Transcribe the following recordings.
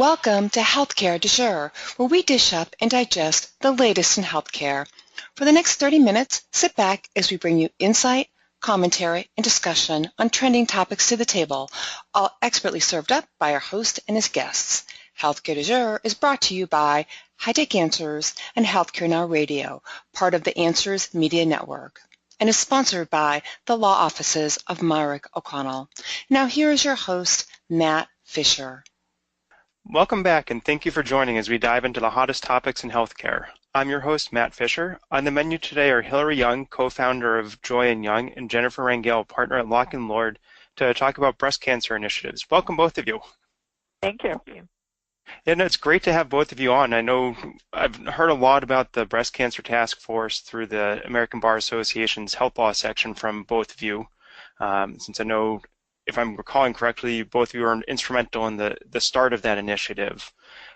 Welcome to Healthcare du Jour, where we dish up and digest the latest in healthcare. For the next 30 minutes, sit back as we bring you insight, commentary, and discussion on trending topics to the table, all expertly served up by our host and his guests. Healthcare du Jour is brought to you by High Tech Answers and Healthcare Now Radio, part of the Answers Media Network, and is sponsored by the law offices of Myrick O'Connell. Now here is your host, Matt Fisher. Welcome back, and thank you for joining as we dive into the hottest topics in healthcare. I'm your host, Matt Fisher. On the menu today are Hilary Young, co-founder of Joy & Young, and Jennifer Rangel, partner at Lock & Lord, to talk about breast cancer initiatives. Welcome, both of you. Thank you. And it's great to have both of you on. I know I've heard a lot about the Breast Cancer Task Force through the American Bar Association's Health Law section from both of you, since I know, if I'm recalling correctly, both of you are instrumental in the start of that initiative.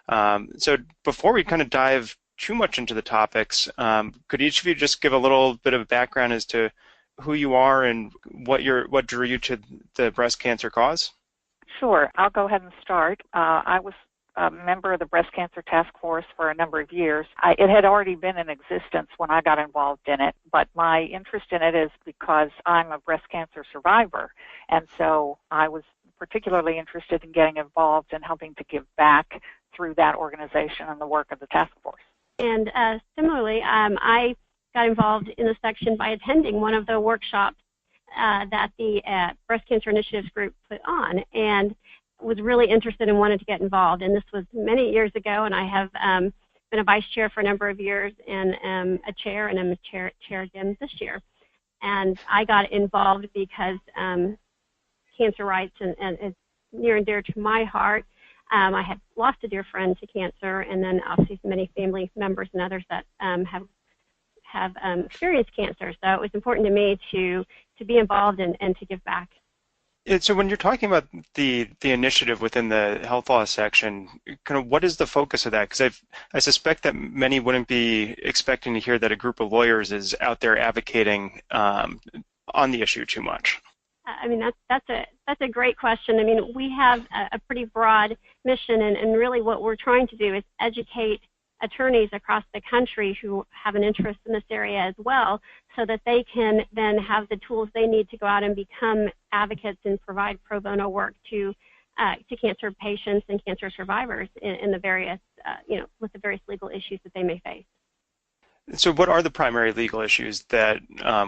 So before we kind of dive too much into the topics, could each of you just give a little bit of background as to who you are and what drew you to the breast cancer cause? Sure. I'll go ahead and start. I was a member of the Breast Cancer Task Force for a number of years. It had already been in existence when I got involved in it, but my interest in it is because I'm a breast cancer survivor, and so I was particularly interested in getting involved and helping to give back through that organization and the work of the task force. And similarly, I got involved in the section by attending one of the workshops that the Breast Cancer Initiatives group put on, and was really interested and wanted to get involved. And this was many years ago, and I have been a vice chair for a number of years and a chair, and I'm a chair again this year. And I got involved because cancer rights and it's near and dear to my heart. I had lost a dear friend to cancer, and then obviously many family members and others that have experienced cancer. So it was important to me to be involved and to give back. So when you're talking about the initiative within the health law section, kind of what is the focus of that? Because I suspect that many wouldn't be expecting to hear that a group of lawyers is out there advocating on the issue too much. I mean, that's a great question. I mean, we have a pretty broad mission, and really what we're trying to do is educate attorneys across the country who have an interest in this area as well, so that they can then have the tools they need to go out and become advocates and provide pro bono work to cancer patients and cancer survivors in the various, with the various legal issues that they may face. So what are the primary legal issues that,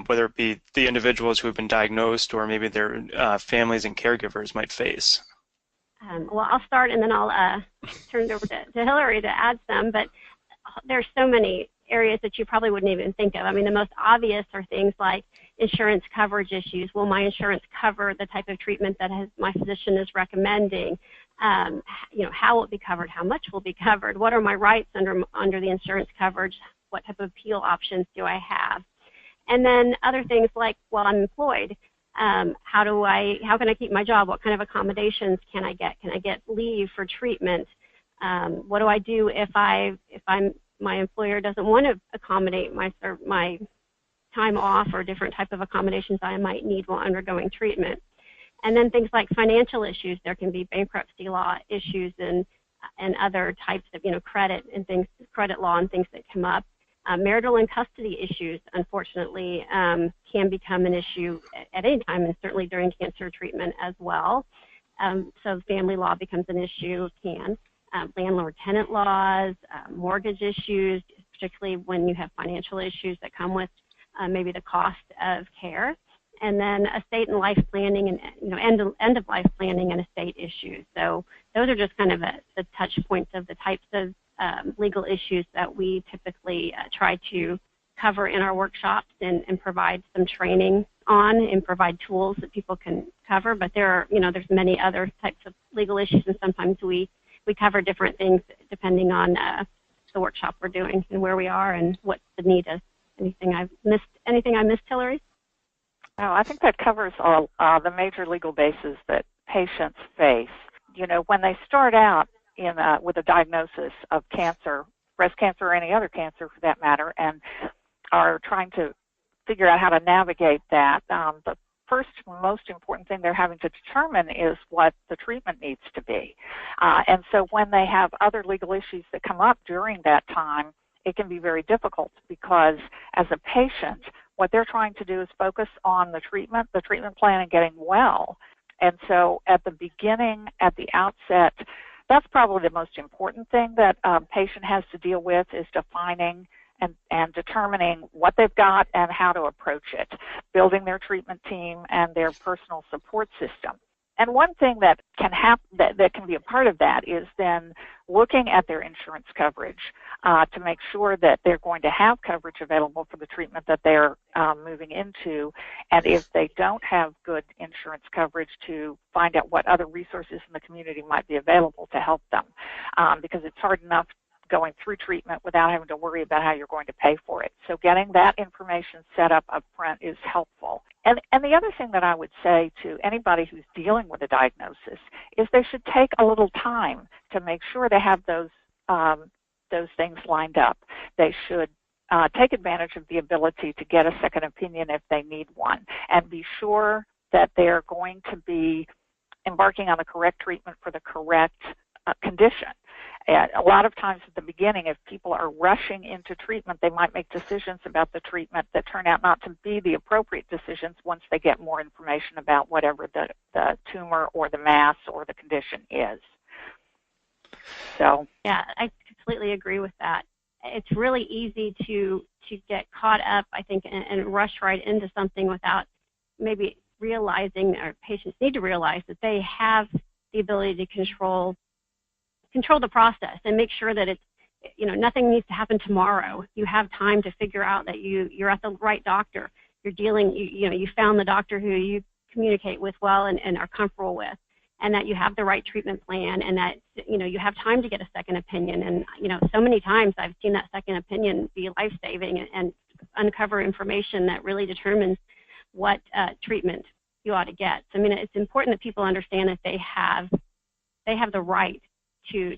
whether it be the individuals who have been diagnosed or maybe their families and caregivers might face? Well, I'll start, and then I'll turn it over to Hilary to add some, but there's so many areas that you probably wouldn't even think of. I mean, the most obvious are things like insurance coverage issues. Will my insurance cover the type of treatment that my physician is recommending? How will it be covered? How much will be covered? What are my rights under the insurance coverage? What type of appeal options do I have? And then other things like, well, I'm employed. How can I keep my job? What kind of accommodations can I get? Can I get leave for treatment? What do I do if my employer doesn't want to accommodate my time off or different type of accommodations I might need while undergoing treatment? And then things like financial issues. There can be bankruptcy law issues and other types of credit law and things that come up. Marital and custody issues, unfortunately, can become an issue at any time, and certainly during cancer treatment as well. So family law becomes an issue, landlord-tenant laws, mortgage issues, particularly when you have financial issues that come with maybe the cost of care, and then estate and life planning and end-of-life planning and estate issues. So those are just kind of the touch points of the types of legal issues that we typically try to cover in our workshops and provide some training on and provide tools that people can cover. But there's many other types of legal issues, and sometimes we cover different things depending on the workshop we're doing and where we are and what the need is. Anything I missed, Hilary? No, I think that covers all the major legal bases that patients face. When they start out with a diagnosis of cancer, breast cancer or any other cancer for that matter, and are trying to figure out how to navigate that, the first most important thing they're having to determine is what the treatment needs to be. And so when they have other legal issues that come up during that time, it can be very difficult because as a patient, what they're trying to do is focus on the treatment plan, and getting well. And so at the beginning, at the outset, that's probably the most important thing that a patient has to deal with, is defining and determining what they've got and how to approach it, building their treatment team and their personal support system. And one thing that can that can be a part of that is then looking at their insurance coverage to make sure that they're going to have coverage available for the treatment that they're moving into. And if they don't have good insurance coverage, to find out what other resources in the community might be available to help them, because it's hard enough going through treatment without having to worry about how you're going to pay for it. So getting that information set up front is helpful. And the other thing that I would say to anybody who's dealing with a diagnosis is they should take a little time to make sure they have those things lined up. They should take advantage of the ability to get a second opinion if they need one, and be sure that they're going to be embarking on the correct treatment for the correct condition. And a lot of times at the beginning, if people are rushing into treatment, they might make decisions about the treatment that turn out not to be the appropriate decisions once they get more information about whatever the tumor or the mass or the condition is. So, yeah, I completely agree with that. It's really easy to get caught up, I think, and rush right into something without maybe realizing, or patients need to realize, that they have the ability to control the process and make sure that it's, nothing needs to happen tomorrow. You have time to figure out that you're at the right doctor. You're dealing, you found the doctor who you communicate with well and are comfortable with, and that you have the right treatment plan, and that, you have time to get a second opinion. And, so many times I've seen that second opinion be life-saving and uncover information that really determines what treatment you ought to get. So, it's important that people understand that they have the right to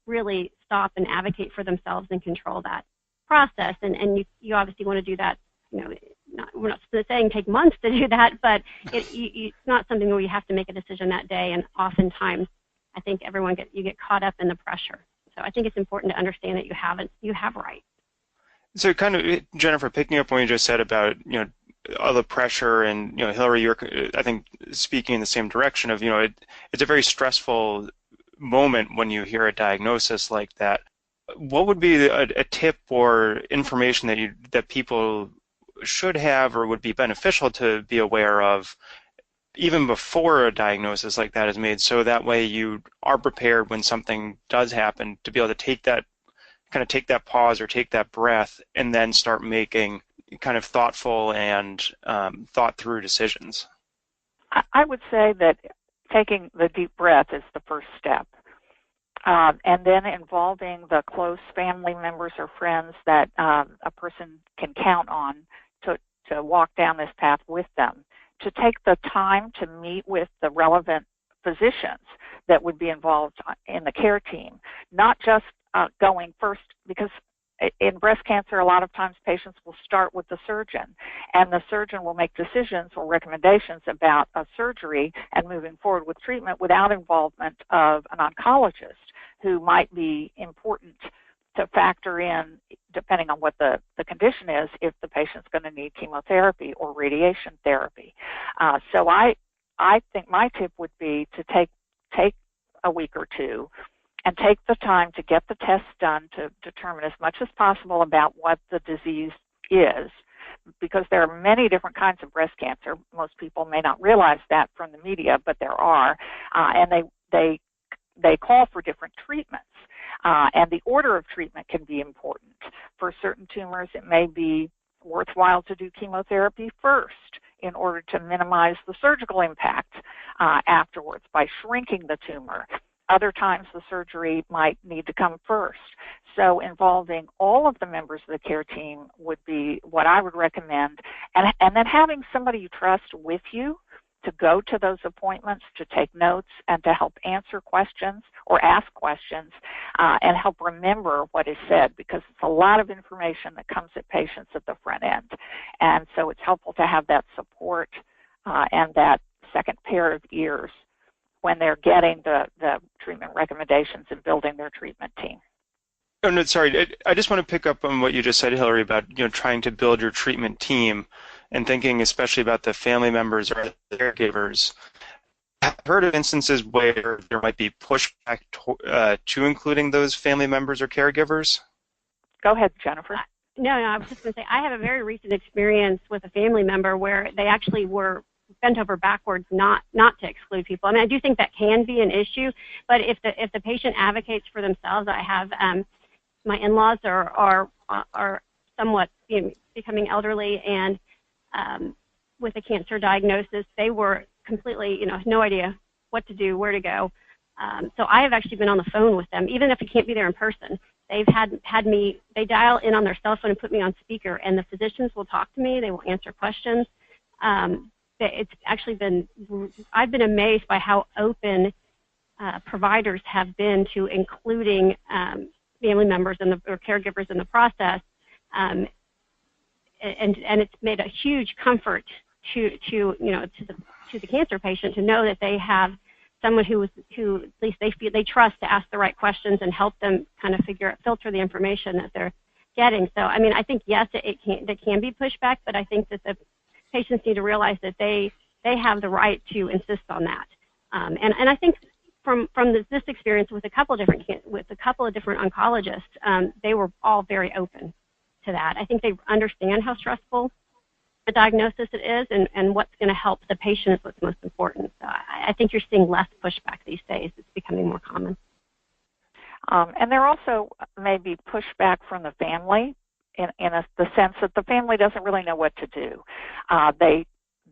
really stop and advocate for themselves and control that process. And you obviously want to do that, we're not saying take months to do that, but it's not something where you have to make a decision that day. And oftentimes, I think you get caught up in the pressure. So I think it's important to understand that you have rights. So kind of, Jennifer, picking up what you just said about, all the pressure, and, Hilary, you're, I think, speaking in the same direction of, it's a very stressful moment when you hear a diagnosis like that. What would be a tip or information that people should have or would be beneficial to be aware of even before a diagnosis like that is made, so that way you are prepared when something does happen to be able to take that pause or take that breath and then start making kind of thoughtful and thought through decisions? I would say that taking the deep breath is the first step. And then involving the close family members or friends that a person can count on to walk down this path with them, to take the time to meet with the relevant physicians that would be involved in the care team, not just going first, because in breast cancer, a lot of times patients will start with the surgeon, and the surgeon will make decisions or recommendations about a surgery and moving forward with treatment without involvement of an oncologist, who might be important to factor in, depending on what the condition is, if the patient's going to need chemotherapy or radiation therapy. So I think my tip would be to take a week or two and take the time to get the tests done to determine as much as possible about what the disease is, because there are many different kinds of breast cancer. Most people may not realize that from the media, but there are, and they call for different treatments, and the order of treatment can be important. For certain tumors, it may be worthwhile to do chemotherapy first in order to minimize the surgical impact afterwards by shrinking the tumor. Other times, the surgery might need to come first. So involving all of the members of the care team would be what I would recommend, and then having somebody you trust with you to go to those appointments, to take notes, and to help answer questions or ask questions, and help remember what is said, because it's a lot of information that comes at patients at the front end. And so it's helpful to have that support and that second pair of ears when they're getting the treatment recommendations and building their treatment team. Oh, no, sorry. I just want to pick up on what you just said, Hilary, about trying to build your treatment team and thinking especially about the family members or the caregivers. I've heard of instances where there might be pushback to including those family members or caregivers. Go ahead, Jennifer. No, I was just going to say I have a very recent experience with a family member where they actually were bent over backwards not to exclude people. I mean, I do think that can be an issue, but if the patient advocates for themselves, I have my in-laws are somewhat becoming elderly and with a cancer diagnosis, they were completely, no idea what to do, where to go. So I have actually been on the phone with them, even if I can't be there in person. They've had me, they dial in on their cell phone and put me on speaker, and the physicians will talk to me, they will answer questions. It's actually been, I've been amazed by how open providers have been to including family members or caregivers in the process, and it's made a huge comfort to the cancer patient to know that they have someone who at least they trust to ask the right questions and help them kind of filter the information that they're getting. So I mean, I think yes, there can be pushback, but I think that the patients need to realize that they have the right to insist on that. And I think from this experience with a couple of different oncologists, they were all very open to that. I think they understand how stressful the diagnosis it is and what's going to help the patient is what's most important. So I think you're seeing less pushback these days. It's becoming more common. And there also may be pushback from the family in the sense that the family doesn't really know what to do.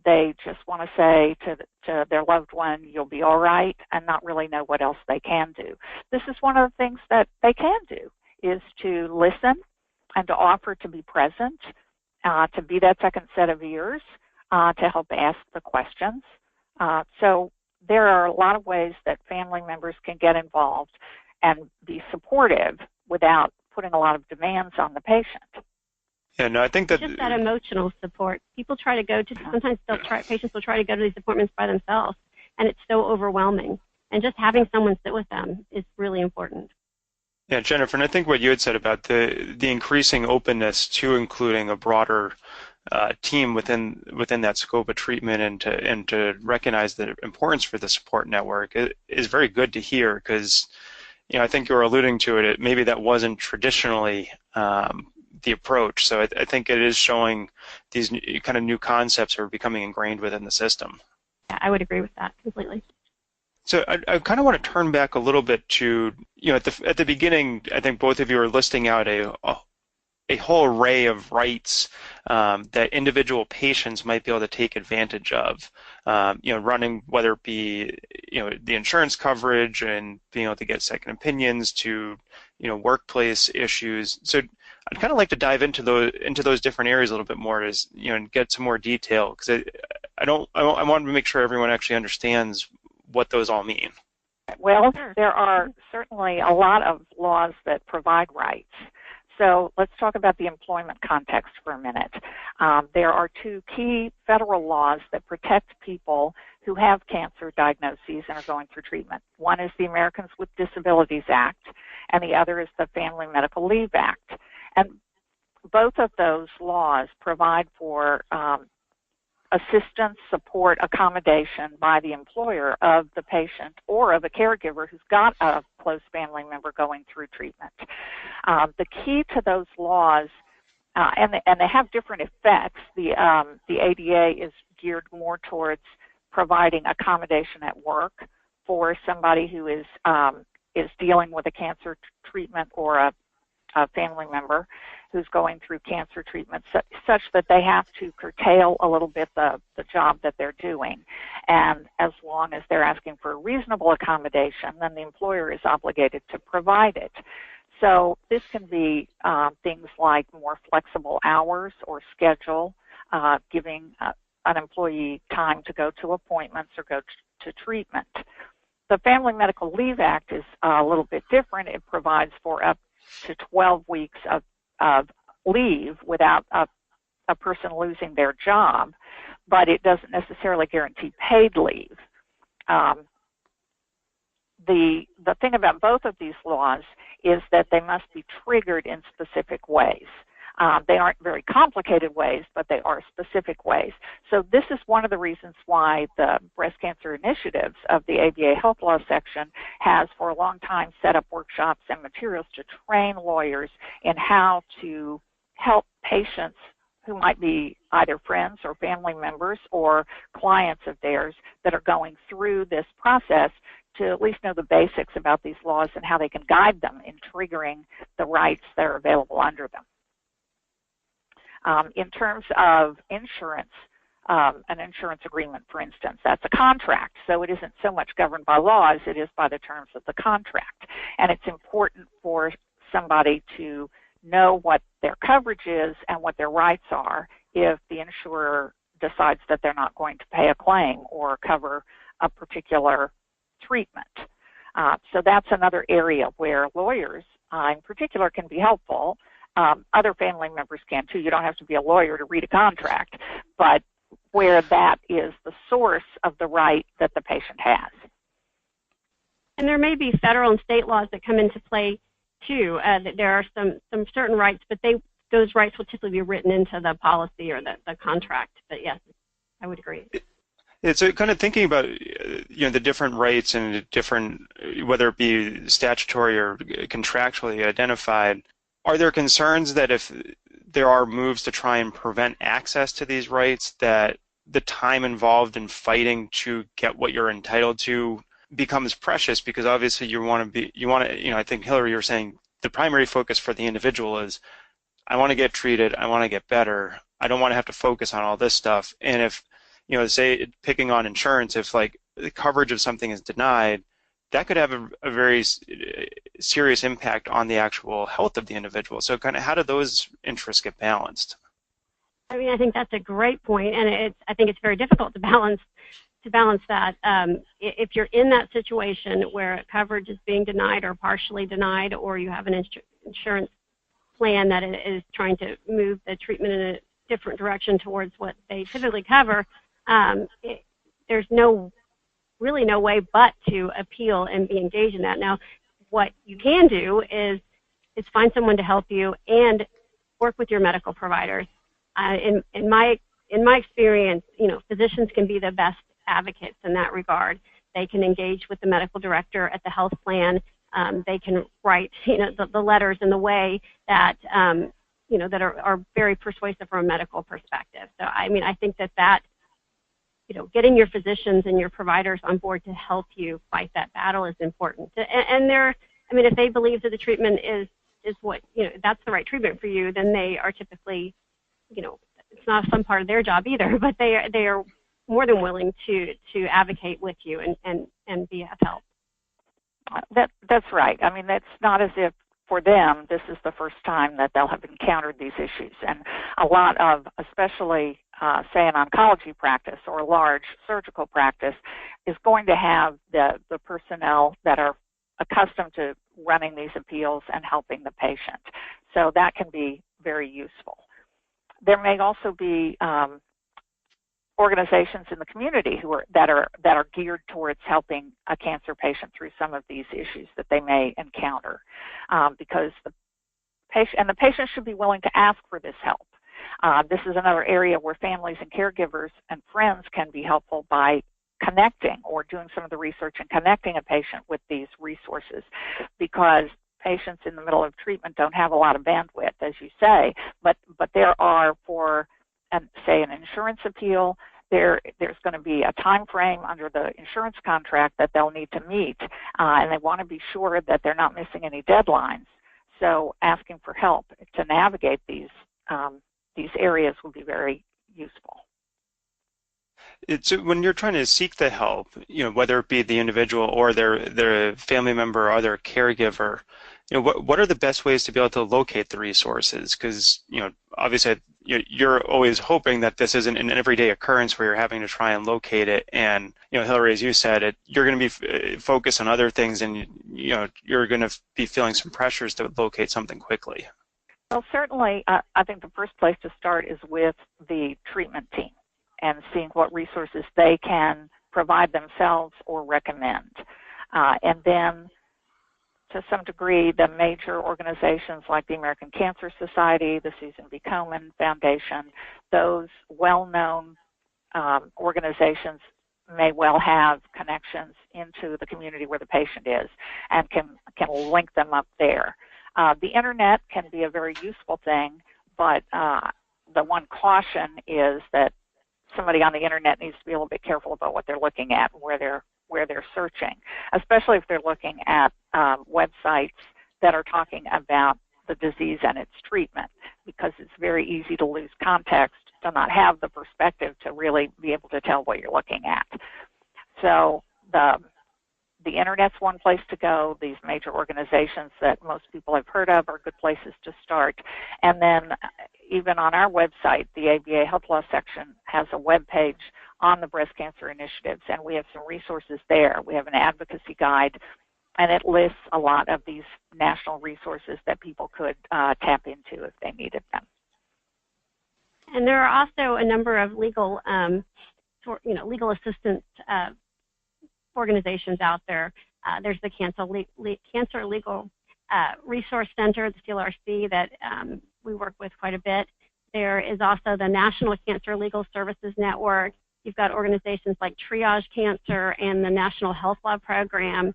They just want to say to their loved one, you'll be all right, and not really know what else they can do. This is one of the things that they can do, is to listen and to offer to be present, to be that second set of ears, to help ask the questions. So there are a lot of ways that family members can get involved and be supportive without putting a lot of demands on the patient. Yeah, no, I think that just that emotional support. People try to go to patients will try to go to these appointments by themselves, and it's so overwhelming. And just having someone sit with them is really important. Yeah, Jennifer, and I think what you had said about the increasing openness to including a broader team within that scope of treatment and to recognize the importance for the support network is very good to hear, because I think you were alluding to it. Maybe that wasn't traditionally the approach. So I think it is showing these kind of new concepts are becoming ingrained within the system. Yeah, I would agree with that completely. So I kind of want to turn back a little bit to, at the beginning, I think both of you are listing out a whole array of rights that individual patients might be able to take advantage of, running, whether it be, the insurance coverage and being able to get second opinions to, workplace issues. So I'd kind of like to dive into those different areas a little bit more, and get some more detail, because I want to make sure everyone actually understands what those all mean. Well, there are certainly a lot of laws that provide rights. So let's talk about the employment context for a minute. There are two key federal laws that protect people who have cancer diagnoses and are going through treatment. One is the Americans with Disabilities Act, and the other is the Family Medical Leave Act. And both of those laws provide for assistance, support, accommodation by the employer of the patient or of a caregiver who's got a close family member going through treatment. The key to those laws, and they have different effects. The ADA is geared more towards providing accommodation at work for somebody who is dealing with a cancer treatment or a family member who's going through cancer treatment, such that they have to curtail a little bit the job that they're doing. And as long as they're asking for a reasonable accommodation, then the employer is obligated to provide it. So this can be things like more flexible hours or schedule, giving an employee time to go to appointments or go to treatment. The Family Medical Leave Act is a little bit different. It provides for up to 12 weeks of leave without a person losing their job. but it doesn't necessarily guarantee paid leave. The thing about both of these laws is that they must be triggered in specific ways. They aren't very complicated ways, but they are specific ways. So this is one of the reasons why the breast cancer initiatives of the ABA Health Law section has for a long time set up workshops and materials to train lawyers in how to help patients who might be either friends or family members or clients of theirs that are going through this process to at least know the basics about these laws and how they can guide them in triggering the rights that are available under them. In terms of insurance, an insurance agreement, for instance, that's a contract. So it isn't so much governed by laws, it is by the terms of the contract. And it's important for somebody to know what their coverage is and what their rights are if the insurer decides that they're not going to pay a claim or cover a particular treatment. So that's another area where lawyers in particular can be helpful. Other family members can too. You don't have to be a lawyer to read a contract, but where that is the source of the right that the patient has. And there may be federal and state laws that come into play too. That there are some certain rights, but those rights will typically be written into the policy or the contract. But yes, I would agree. It's kind of thinking about the different rights and different, whether it be statutory or contractually identified. Are there concerns that if there are moves to try and prevent access to these rights, that the time involved in fighting to get what you're entitled to becomes precious? Because obviously I think Hilary, you were saying the primary focus for the individual is, I want to get treated, I want to get better, I don't want to have to focus on all this stuff. And if, say picking on insurance, if like the coverage of something is denied, that could have a very serious impact on the actual health of the individual. So kind of how do those interests get balanced? I mean, I think that's a great point, and I think it's very difficult to balance that. If you're in that situation where coverage is being denied or partially denied, or you have an insurance plan that is trying to move the treatment in a different direction towards what they typically cover, there's really no way but to appeal and be engaged in that. Now, what you can do is find someone to help you and work with your medical providers. In my experience, physicians can be the best advocates in that regard. They can engage with the medical director at the health plan. They can write, the letters in the way that, that are very persuasive from a medical perspective. So, I mean, I think that getting your physicians and your providers on board to help you fight that battle is important. And if they believe that the treatment is what, that's the right treatment for you, then they are typically, it's not some part of their job either, but they are more than willing to advocate with you and be of help. That's right. I mean, it's not as if for them this is the first time that they'll have encountered these issues. And a lot of, especially say an oncology practice or a large surgical practice, is going to have the personnel that are accustomed to running these appeals and helping the patient. So that can be very useful. There may also be organizations in the community that are geared towards helping a cancer patient through some of these issues that they may encounter, because the patient should be willing to ask for this help. This is another area where families and caregivers and friends can be helpful by connecting or doing some of the research and connecting a patient with these resources, because patients in the middle of treatment don't have a lot of bandwidth, as you say, but there are, for say an insurance appeal, there's going to be a time frame under the insurance contract that they'll need to meet, and they want to be sure that they're not missing any deadlines. So asking for help to navigate these areas will be very useful. It's when you're trying to seek the help, whether it be the individual or their family member or their caregiver, what are the best ways to be able to locate the resources? Because obviously you're always hoping that this isn't an everyday occurrence where you're having to try and locate it. And Hilary, as you said, you're going to be focused on other things, and you're going to be feeling some pressures to locate something quickly. Well, certainly, I think the first place to start is with the treatment team. and seeing what resources they can provide themselves or recommend. And then, to some degree, the major organizations like the American Cancer Society, the Susan B. Komen Foundation, those well-known organizations may well have connections into the community where the patient is and can link them up there. The internet can be a very useful thing, but the one caution is that somebody on the internet needs to be a little bit careful about what they're looking at and where they're searching, especially if they're looking at websites that are talking about the disease and its treatment, because it's very easy to lose context, to not have the perspective to really be able to tell what you're looking at. So the internet's one place to go. These major organizations that most people have heard of are good places to start. And then even on our website, the ABA Health Law section has a web page on the breast cancer initiatives, and we have some resources there. We have an advocacy guide, and it lists a lot of these national resources that people could tap into if they needed them. And there are also a number of legal, legal assistance organizations out there. There's the Cancer Legal Resource Center, the CLRC, that we work with quite a bit. There is also the National Cancer Legal Services Network. You've got organizations like Triage Cancer and the National Health Law Program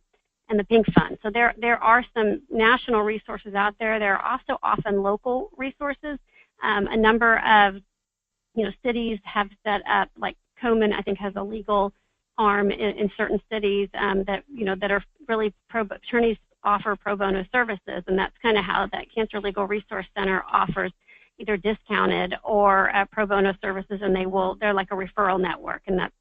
and the Pink Fund. So there are some national resources out there. There are also often local resources. A number of cities have set up, like Komen, I think, has a legal arm in certain cities that are really attorneys offer pro bono services, and that's kind of how that Cancer Legal Resource Center offers either discounted or pro bono services, and they're like a referral network, and that's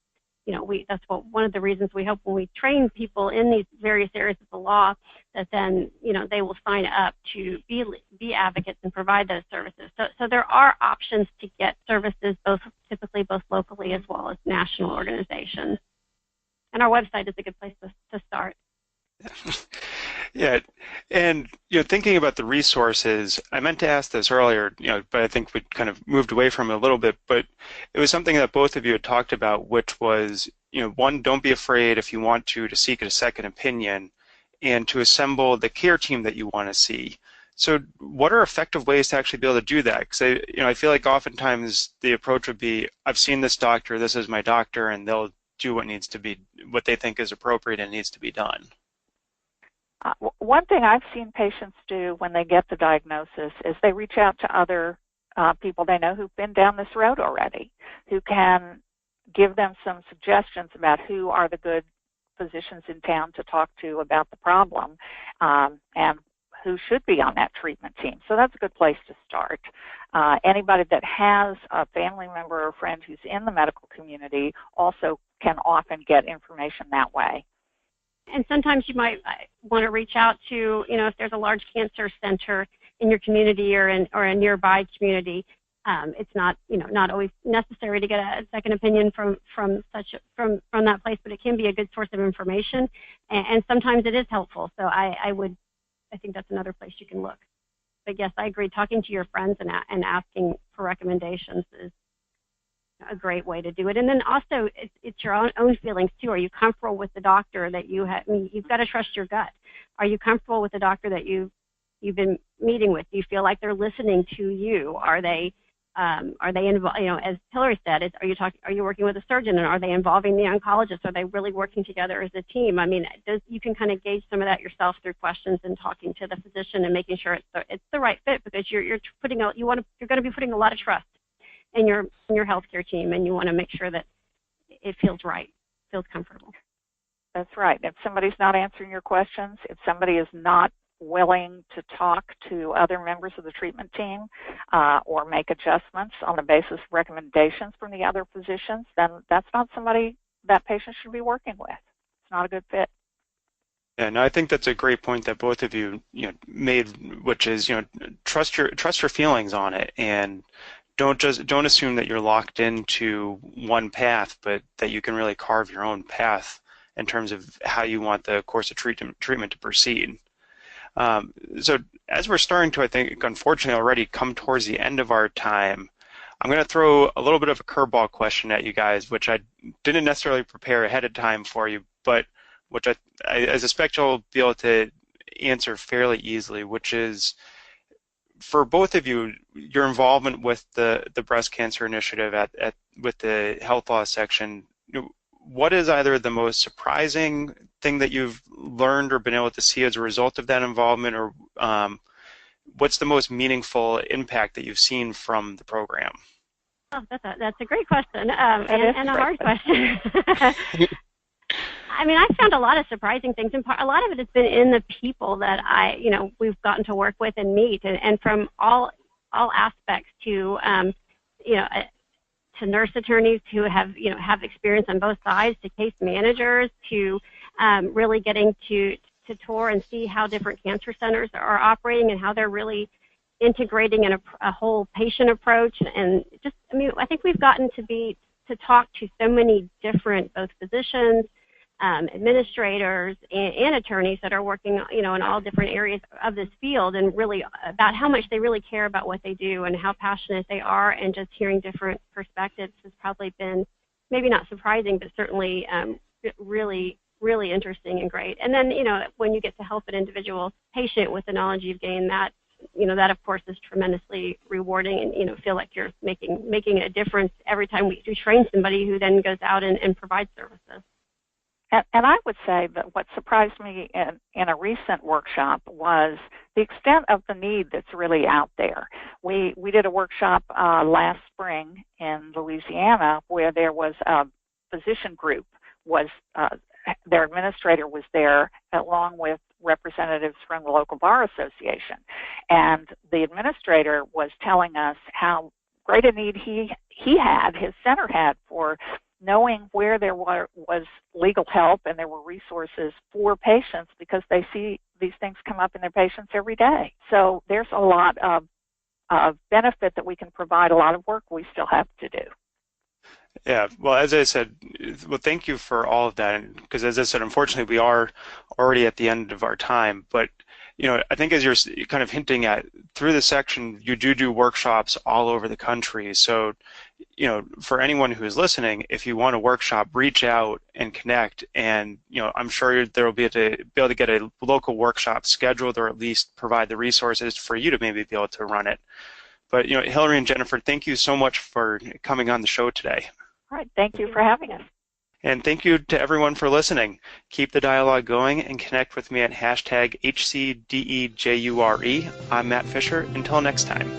one of the reasons we hope when we train people in these various areas of the law that then they will sign up to be advocates and provide those services. So there are options to get services, typically both locally as well as national organizations. And our website is a good place to start. Yeah, and thinking about the resources, I meant to ask this earlier, but I think we kind of moved away from it a little bit. But it was something that both of you had talked about, which was, one, don't be afraid if you want to seek a second opinion, and to assemble the care team that you want to see. So, what are effective ways to actually be able to do that? Because I feel like oftentimes the approach would be, I've seen this doctor, this is my doctor, and they'll do what they think is appropriate and needs to be done. One thing I've seen patients do when they get the diagnosis is they reach out to other people they know who've been down this road already, who can give them some suggestions about who are the good physicians in town to talk to about the problem, and who should be on that treatment team. So that's a good place to start. Anybody that has a family member or friend who's in the medical community also can often get information that way. And sometimes you might want to reach out to, if there's a large cancer center in your community or a nearby community. It's not always necessary to get a second opinion from that place, but it can be a good source of information, and sometimes it is helpful. So I think that's another place you can look. But yes, I agree. Talking to your friends and asking for recommendations is a great way to do it. And then also, it's your own feelings too. Are you comfortable with the doctor that you have? I mean, you've got to trust your gut. Are you comfortable with the doctor that you've been meeting with? Do you feel like they're listening to you? Are they involved? As Hilary said, are you working with a surgeon, and are they involving the oncologist? Are they really working together as a team? I mean, you can kind of gauge some of that yourself through questions and talking to the physician and making sure it's the right fit, because you're going to be putting a lot of trust in your healthcare team, and you want to make sure that it feels right, feels comfortable. That's right. If somebody's not answering your questions, if somebody is not willing to talk to other members of the treatment team or make adjustments on the basis of recommendations from the other physicians, then that's not somebody that patient should be working with. It's not a good fit. Yeah, no, I think that's a great point that both of you made, which is trust your feelings on it, and don't assume that you're locked into one path, but that you can really carve your own path in terms of how you want the course of treatment to proceed. So as we're starting to, I think, unfortunately already come towards the end of our time, I'm going to throw a little bit of a curveball question at you guys, which I didn't necessarily prepare ahead of time for you, but which I suspect you'll be able to answer fairly easily, which is, for both of you, your involvement with the breast cancer initiative with the health law section, what is either the most surprising thing that you've learned or been able to see as a result of that involvement, or what's the most meaningful impact that you've seen from the program? Oh, that's a great question, and a hard question. I mean, I found a lot of surprising things, and a lot of it has been in the people that we've gotten to work with and meet, and from all aspects to, to nurse attorneys who have experience on both sides, to case managers, to really getting to tour and see how different cancer centers are operating and how they're really integrating in a whole patient approach. And just, I mean, I think we've gotten to talk to so many different, both physicians, administrators, and attorneys that are working, in all different areas of this field, and really about how much they really care about what they do and how passionate they are, and just hearing different perspectives has probably been maybe not surprising, but certainly really, really interesting and great. And then, when you get to help an individual patient with the knowledge you've gained, that of course is tremendously rewarding, and feel like you're making a difference every time we train somebody who then goes out and provides services. And I would say that what surprised me in a recent workshop was the extent of the need that's really out there. We did a workshop last spring in Louisiana where there was a physician group, their administrator was there along with representatives from the local bar association. And the administrator was telling us how great a need his center had, for knowing where there was legal help and there were resources for patients, because they see these things come up in their patients every day. So there's a lot of benefit that we can provide, a lot of work we still have to do. Yeah, well, as I said, thank you for all of that, because as I said, unfortunately, we are already at the end of our time, but I think as you're kind of hinting at, through the section, you do workshops all over the country. So, for anyone who is listening, if you want a workshop, reach out and connect, and I'm sure there will be able to get a local workshop scheduled, or at least provide the resources for you to maybe be able to run it. But Hilary and Jennifer, thank you so much for coming on the show today. All right, thank you for having us. And thank you to everyone for listening. Keep the dialogue going and connect with me at #HCDEJURE. I'm Matt Fisher. Until next time.